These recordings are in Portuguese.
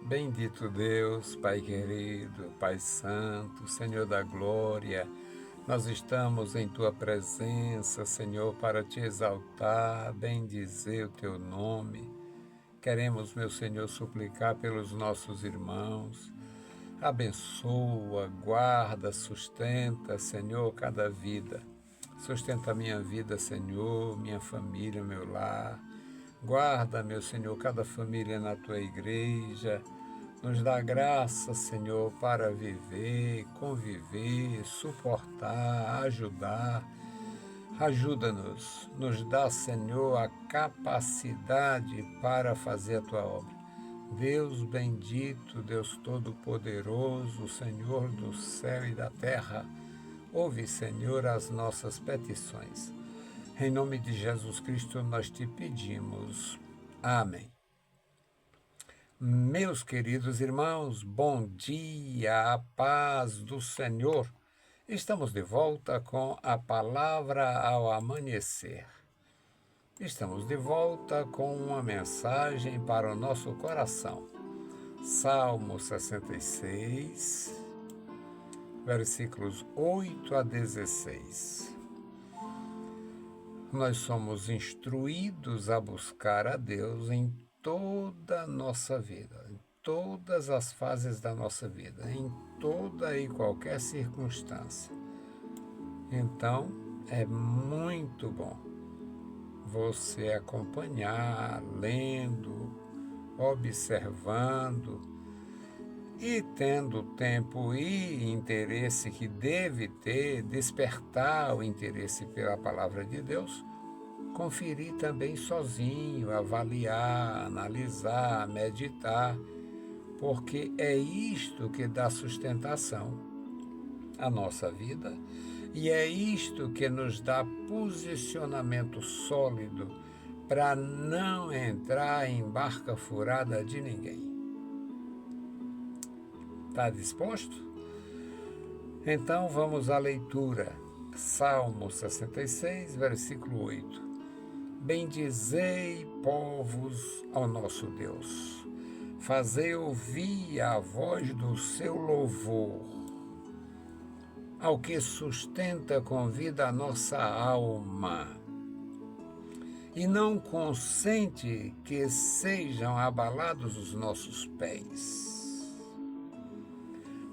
Bendito Deus, Pai querido, Pai santo, Senhor da glória, nós estamos em Tua presença, Senhor, para Te exaltar, bendizer o Teu nome. Queremos, meu Senhor, suplicar pelos nossos irmãos. Abençoa, guarda, sustenta, Senhor, cada vida. Sustenta a minha vida, Senhor, minha família, meu lar. Guarda, meu Senhor, cada família na Tua igreja. Nos dá graça, Senhor, para viver, conviver, suportar, ajudar. Ajuda-nos, nos dá, Senhor, a capacidade para fazer a Tua obra. Deus bendito, Deus Todo-Poderoso, Senhor do céu e da terra, ouve, Senhor, as nossas petições. Em nome de Jesus Cristo nós te pedimos. Amém. Meus queridos irmãos, bom dia, a paz do Senhor. Estamos de volta com a palavra ao amanhecer. Estamos de volta com uma mensagem para o nosso coração. Salmo 66, versículos 8 a 16. Nós somos instruídos a buscar a Deus em toda a nossa vida, em todas as fases da nossa vida, em toda e qualquer circunstância. Então, é muito bom você acompanhar, lendo, observando e tendo tempo e interesse que deve ter, despertar o interesse pela palavra de Deus, conferir também sozinho, avaliar, analisar, meditar, porque é isto que dá sustentação à nossa vida e é isto que nos dá posicionamento sólido para não entrar em barca furada de ninguém. Está disposto? Então vamos à leitura. Salmo 66, versículo 8. Bendizei, povos, ao nosso Deus. Fazei ouvir a voz do seu louvor, ao que sustenta com vida a nossa alma, e não consente que sejam abalados os nossos pés.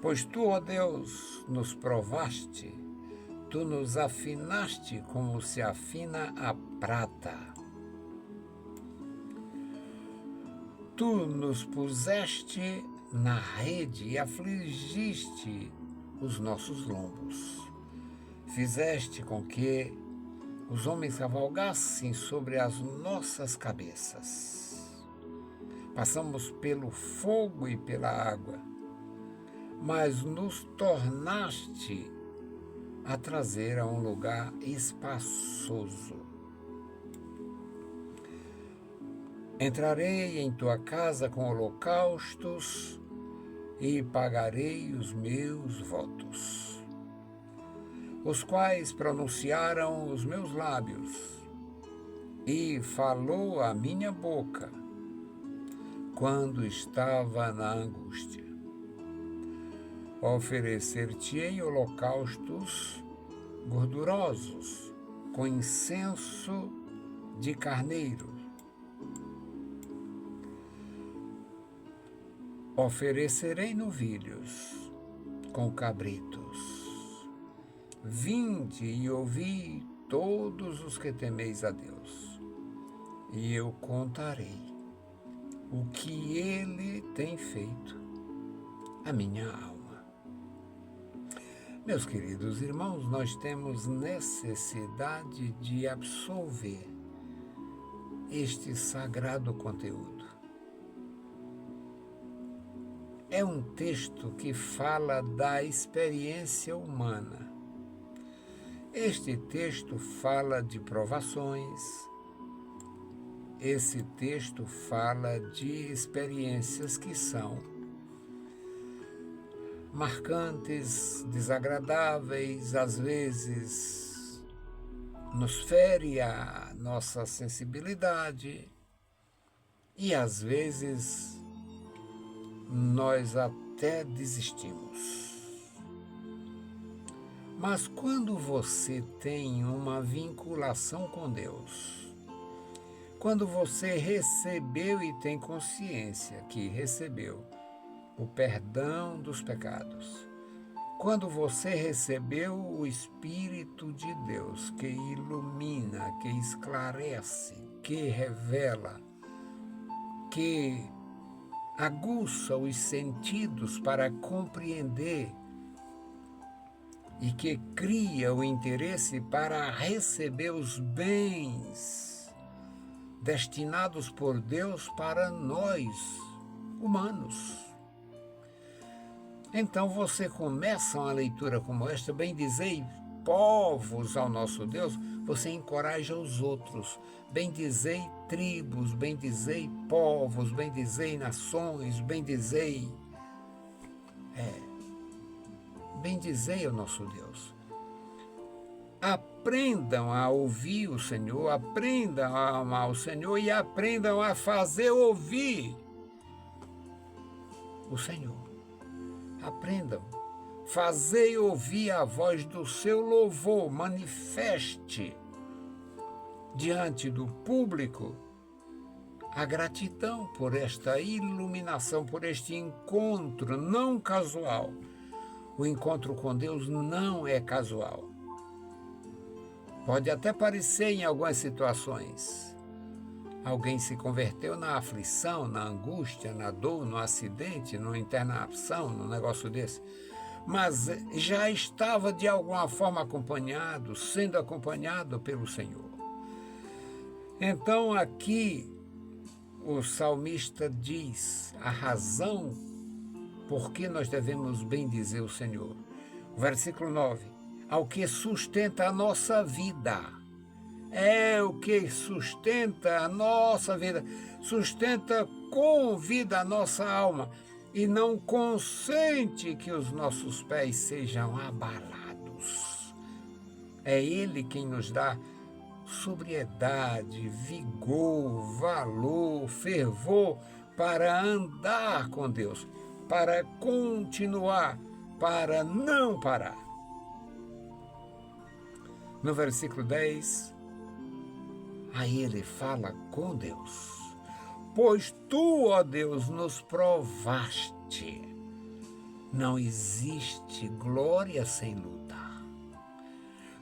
Pois tu, ó Deus, nos provaste, tu nos afinaste como se afina a prata. Tu nos puseste na rede e afligiste os nossos lombos. Fizeste com que os homens cavalgassem sobre as nossas cabeças. Passamos pelo fogo e pela água, mas nos tornaste a trazer a um lugar espaçoso. Entrarei em tua casa com holocaustos e pagarei os meus votos, os quais pronunciaram os meus lábios, e falou a minha boca quando estava na angústia. Oferecer-te-ei holocaustos gordurosos, com incenso de carneiro. Oferecerei novilhos com cabritos. Vinde e ouvi todos os que temeis a Deus, e eu contarei o que Ele tem feito à minha alma. Meus queridos irmãos, nós temos necessidade de absorver este sagrado conteúdo. É um texto que fala da experiência humana. Este texto fala de provações. Esse texto fala de experiências que são marcantes, desagradáveis, às vezes nos fere a nossa sensibilidade e às vezes nós até desistimos. Mas quando você tem uma vinculação com Deus, quando você recebeu e tem consciência que recebeu o perdão dos pecados, quando você recebeu o Espírito de Deus que ilumina, que esclarece, que revela, que aguça os sentidos para compreender e que cria o interesse para receber os bens destinados por Deus para nós, humanos. Então você começa uma leitura como esta, bendizei povos ao nosso Deus, você encoraja os outros. Bendizei tribos, bendizei povos, bendizei nações, bendizei ao nosso Deus. Aprendam a ouvir o Senhor, aprendam a amar o Senhor e aprendam a fazer ouvir o Senhor. Aprendam, fazei ouvir a voz do seu louvor, manifeste diante do público a gratidão por esta iluminação, por este encontro não casual. O encontro com Deus não é casual. Pode até parecer em algumas situações. Alguém se converteu na aflição, na angústia, na dor, no acidente, numa internação, num negócio desse. Mas já estava de alguma forma acompanhado, sendo acompanhado pelo Senhor. Então aqui o salmista diz a razão por que nós devemos bendizer o Senhor. Versículo 9. Ao que sustenta a nossa vida. É o que sustenta a nossa vida. Sustenta com vida a nossa alma. E não consente que os nossos pés sejam abalados. É Ele quem nos dá sobriedade, vigor, valor, fervor para andar com Deus, para continuar, para não parar. No versículo 10, aí ele fala com Deus. Pois tu, ó Deus, nos provaste. Não existe glória sem luta.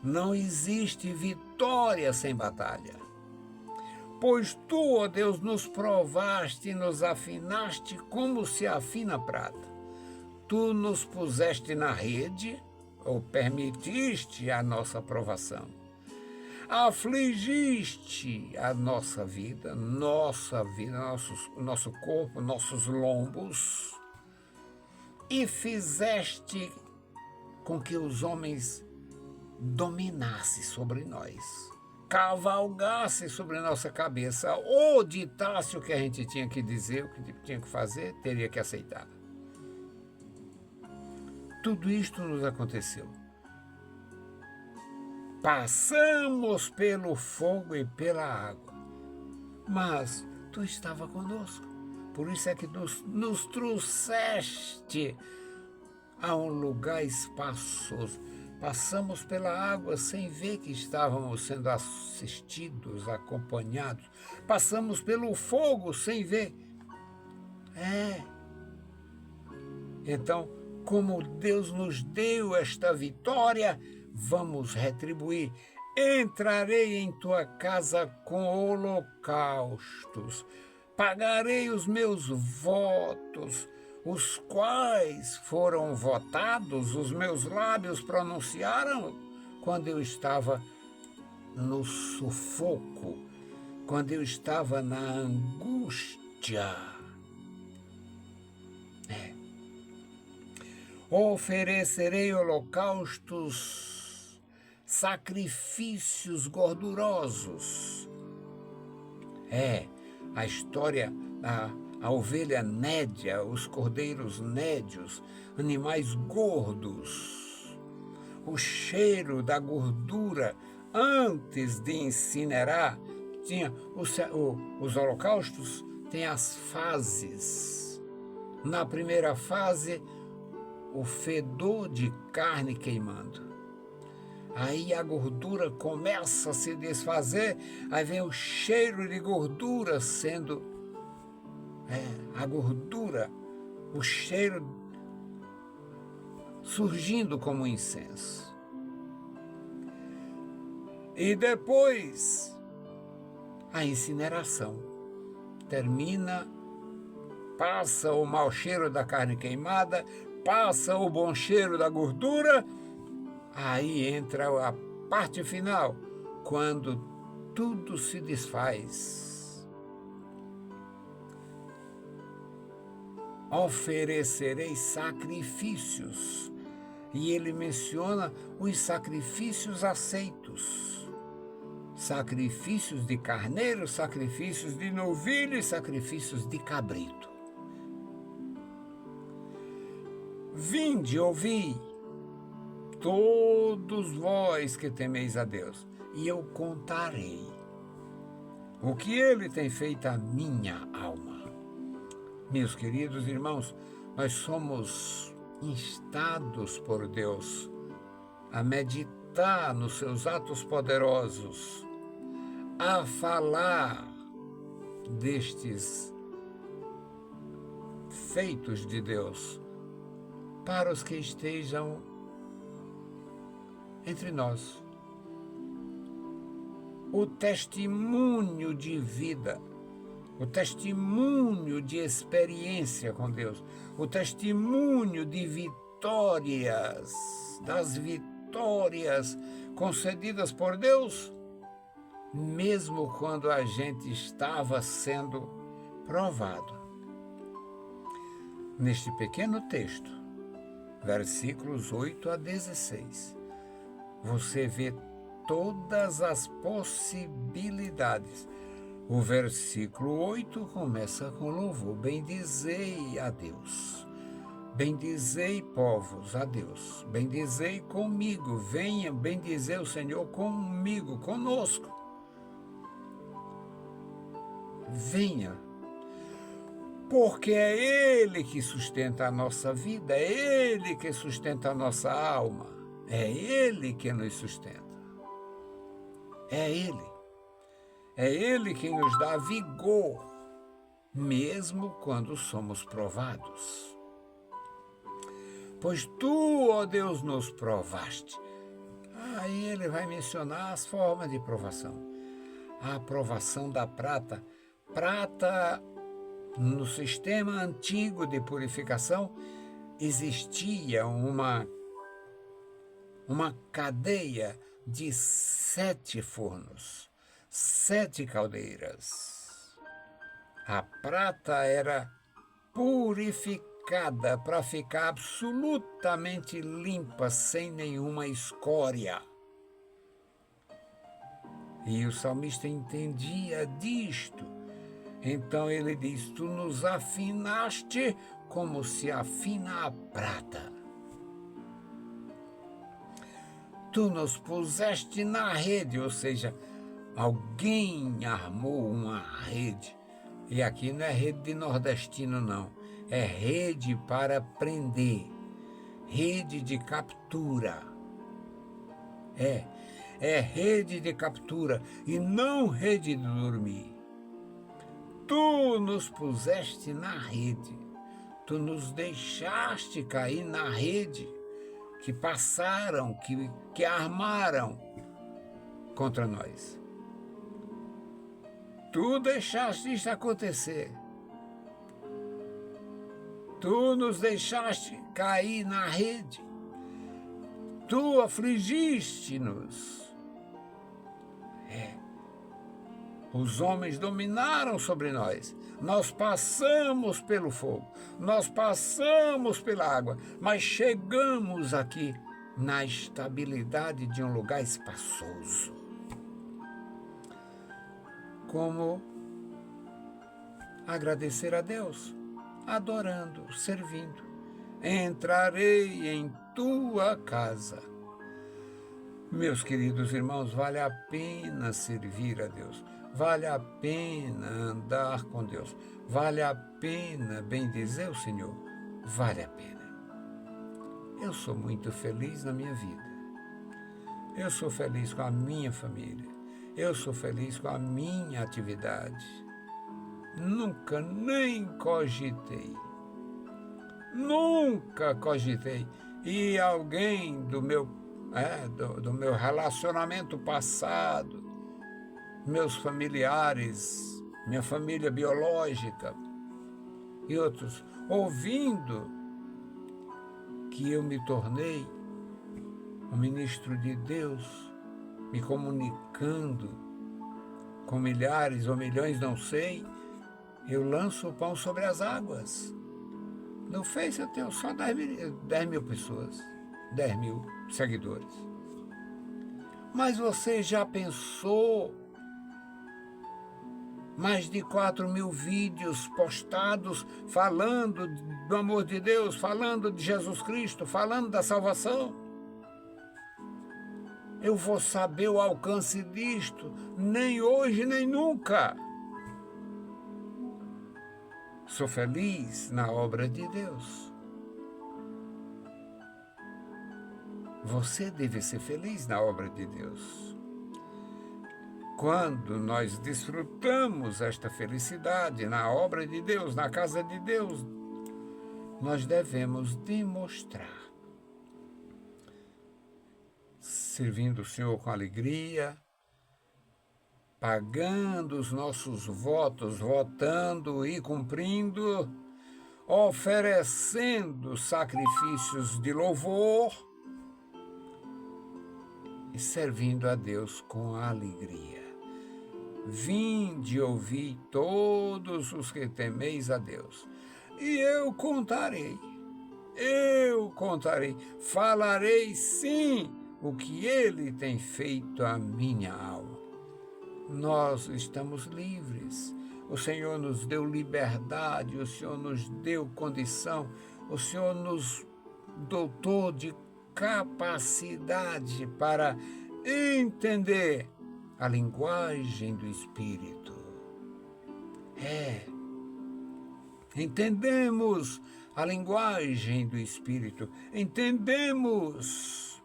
Não existe vitória sem batalha. Pois tu, ó Deus, nos provaste e nos afinaste como se afina a prata. Tu nos puseste na rede, ou permitiste a nossa provação. Afligiste a nossa vida, nosso corpo, nossos lombos, e fizeste com que os homens dominassem sobre nós, cavalgassem sobre nossa cabeça, ou ditasse o que a gente tinha que dizer, o que tinha que fazer, teria que aceitar. Tudo isto nos aconteceu. Passamos pelo fogo e pela água, mas tu estava conosco. Por isso é que nos trouxeste a um lugar espaçoso. Passamos pela água sem ver que estávamos sendo assistidos, acompanhados. Passamos pelo fogo sem ver. Então, como Deus nos deu esta vitória, vamos retribuir. Entrarei em tua casa com holocaustos. Pagarei os meus votos, os quais foram votados, os meus lábios pronunciaram quando eu estava no sufoco, quando eu estava na angústia. Oferecerei holocaustos, sacrifícios gordurosos. A história a ovelha nédia, os cordeiros nédios, animais gordos. O cheiro da gordura antes de incinerar, tinha os holocaustos têm as fases. Na primeira fase, o fedor de carne queimando. Aí a gordura começa a se desfazer, aí vem o cheiro de gordura sendo... a gordura, o cheiro surgindo como incenso. E depois, a incineração. Termina, passa o mau cheiro da carne queimada, passa o bom cheiro da gordura, aí entra a parte final, quando tudo se desfaz. Oferecereis sacrifícios. E ele menciona os sacrifícios aceitos. Sacrifícios de carneiro, sacrifícios de novilho e sacrifícios de cabrito. Vinde, ouvi, todos vós que temeis a Deus, e eu contarei o que ele tem feito à minha alma. Meus queridos irmãos, nós somos instados por Deus a meditar nos seus atos poderosos, a falar destes feitos de Deus para os que estejam entre nós. O testemunho de vida, o testemunho de experiência com Deus, o testemunho de vitórias, das vitórias concedidas por Deus, mesmo quando a gente estava sendo provado. Neste pequeno texto, versículos 8 a 16, você vê todas as possibilidades. O versículo 8 começa com louvor. Bendizei a Deus. Bendizei, povos, a Deus. Bendizei comigo. Venha bendizer o Senhor comigo, conosco. Venha. Porque é Ele que sustenta a nossa vida, é Ele que sustenta a nossa alma, é Ele que nos sustenta. É Ele. É Ele quem nos dá vigor, mesmo quando somos provados. Pois tu, ó Deus, nos provaste. Aí ele vai mencionar as formas de provação. A provação da prata. Prata, no sistema antigo de purificação, existia uma cadeia de 7 fornos, 7 caldeiras. A prata era purificada para ficar absolutamente limpa, sem nenhuma escória. E o salmista entendia disto. Então ele diz: tu nos afinaste como se afina a prata. Tu nos puseste na rede, ou seja, alguém armou uma rede. E aqui não é rede de nordestino, não. É rede para prender, rede de captura. É rede de captura e não rede de dormir. Tu nos puseste na rede, tu nos deixaste cair na rede que passaram, que armaram contra nós. Tu deixaste isso acontecer. Tu nos deixaste cair na rede. Tu afligiste-nos. Os homens dominaram sobre nós. Nós passamos pelo fogo, nós passamos pela água, mas chegamos aqui na estabilidade de um lugar espaçoso. Como agradecer a Deus? Adorando, servindo. Entrarei em tua casa. Meus queridos irmãos, vale a pena servir a Deus. vale a pena andar com Deus, vale a pena bendizer o Senhor, vale a pena. Eu sou muito feliz na minha vida. Eu sou feliz com a minha família. Eu sou feliz com a minha atividade. Nunca nem cogitei. Nunca cogitei. E alguém do meu relacionamento passado, meus familiares, minha família biológica e outros, ouvindo que eu me tornei um ministro de Deus, me comunicando com milhares ou milhões, não sei, eu lanço o pão sobre as águas. No Face eu tenho só 10 mil pessoas, 10 mil seguidores. Mas você já pensou mais de 4 mil vídeos postados falando do amor de Deus, falando de Jesus Cristo, falando da salvação? Eu vou saber o alcance disto, nem hoje, nem nunca. Sou feliz na obra de Deus. Você deve ser feliz na obra de Deus. Quando nós desfrutamos esta felicidade na obra de Deus, na casa de Deus, nós devemos demonstrar. Servindo o Senhor com alegria, pagando os nossos votos, votando e cumprindo, oferecendo sacrifícios de louvor e servindo a Deus com alegria. Vinde ouvir todos os que temeis a Deus, e eu contarei, falarei sim o que Ele tem feito à minha alma. Nós estamos livres, o Senhor nos deu liberdade, o Senhor nos deu condição, o Senhor nos dotou de capacidade para entender a linguagem do Espírito. Entendemos a linguagem do Espírito, entendemos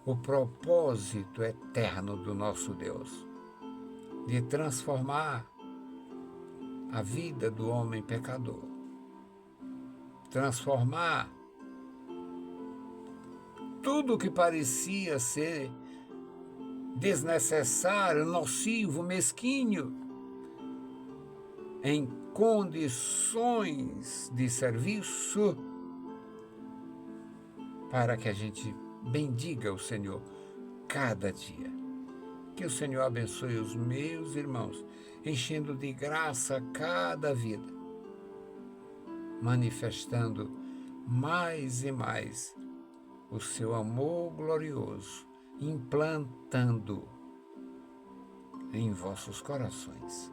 o propósito eterno do nosso Deus, de transformar a vida do homem pecador, transformar tudo que parecia ser desnecessário, nocivo, mesquinho, em condições de serviço, para que a gente bendiga o Senhor cada dia. Que o Senhor abençoe os meus irmãos, enchendo de graça cada vida, manifestando mais e mais o seu amor glorioso, implantando em vossos corações.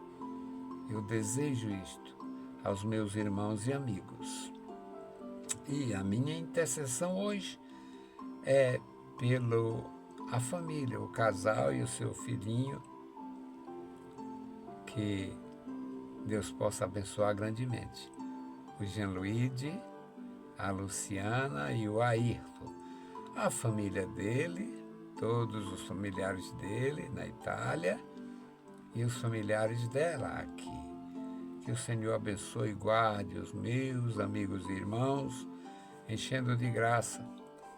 Eu desejo isto aos meus irmãos e amigos. E a minha intercessão hoje é a família, o casal e o seu filhinho, que Deus possa abençoar grandemente. O Jean-Luigi, a Luciana e o Ayrton. A família dele, todos os familiares dele na Itália e os familiares dela aqui. Que o Senhor abençoe e guarde os meus amigos e irmãos, enchendo de graça,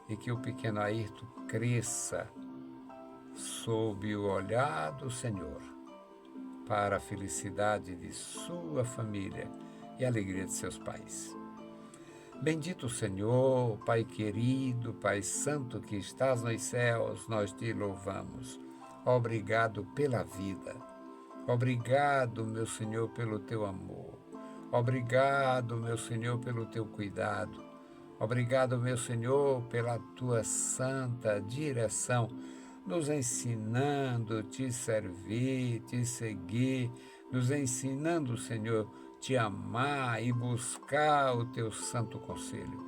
e que o pequeno Ayrton cresça sob o olhar do Senhor, para a felicidade de sua família e a alegria de seus pais. Bendito o Senhor, Pai querido, Pai santo que estás nos céus, nós te louvamos. Obrigado pela vida. Obrigado, meu Senhor, pelo teu amor. Obrigado, meu Senhor, pelo teu cuidado. Obrigado, meu Senhor, pela tua santa direção, nos ensinando a te servir, te seguir, nos ensinando, Senhor, te amar e buscar o teu santo conselho.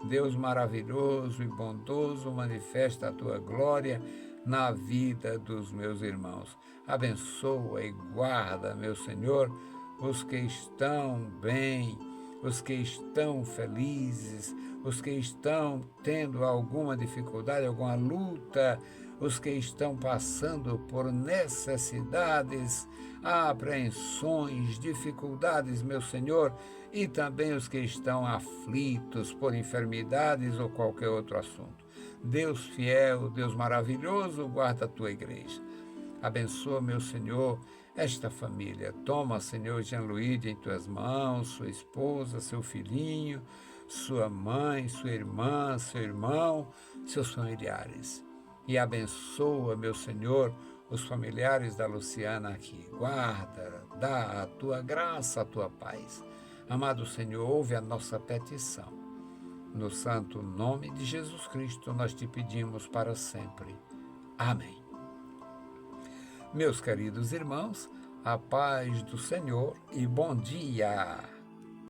Deus maravilhoso e bondoso, manifesta a tua glória na vida dos meus irmãos. Abençoa e guarda, meu Senhor, os que estão bem, os que estão felizes, os que estão tendo alguma dificuldade, alguma luta, os que estão passando por necessidades, apreensões, dificuldades, meu Senhor, e também os que estão aflitos por enfermidades ou qualquer outro assunto. Deus fiel, Deus maravilhoso, guarda a tua igreja. Abençoa, meu Senhor, esta família. Toma, Senhor, Jean-Luíde em tuas mãos, sua esposa, seu filhinho, sua mãe, sua irmã, seu irmão, seus familiares. E abençoa, meu Senhor, os familiares da Luciana aqui. Guarda, dá a tua graça, a tua paz. Amado Senhor, ouve a nossa petição. No santo nome de Jesus Cristo, nós te pedimos para sempre. Amém. Meus queridos irmãos, a paz do Senhor e bom dia!